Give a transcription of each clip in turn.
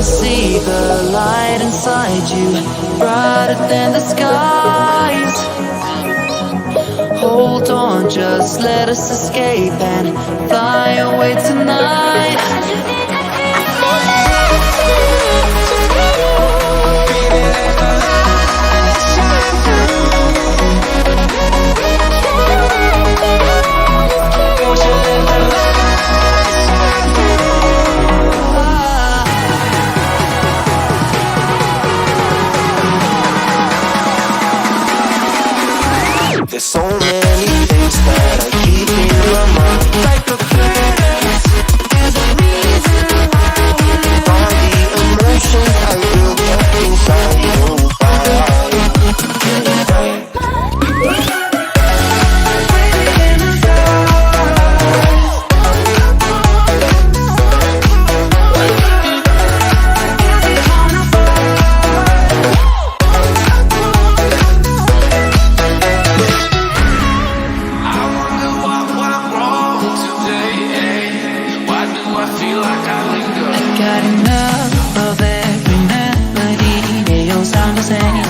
I see the light inside you, brighter than the skies. Hold on, just let us escape and fly away tonight. There's so many things that I keep in my mind, like a curse. There's a reason why all the emotions I built up inside you. Got enough of every melody, they all sound the same.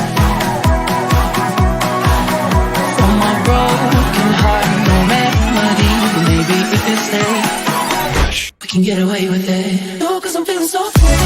From my broken heart, no remedy. But maybe if you stay, we can get away with it. No, 'cause I'm feeling so free.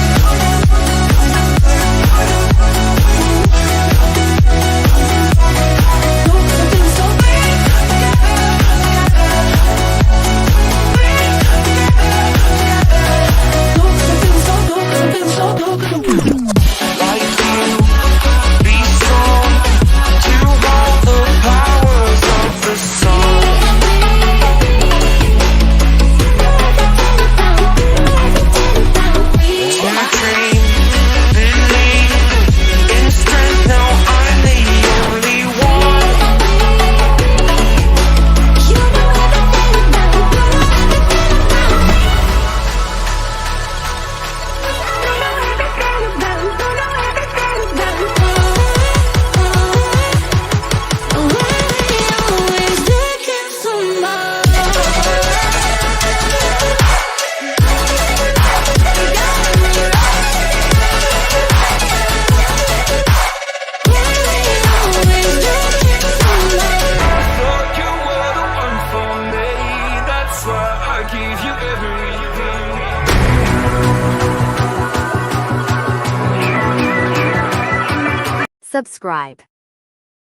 Subscribe.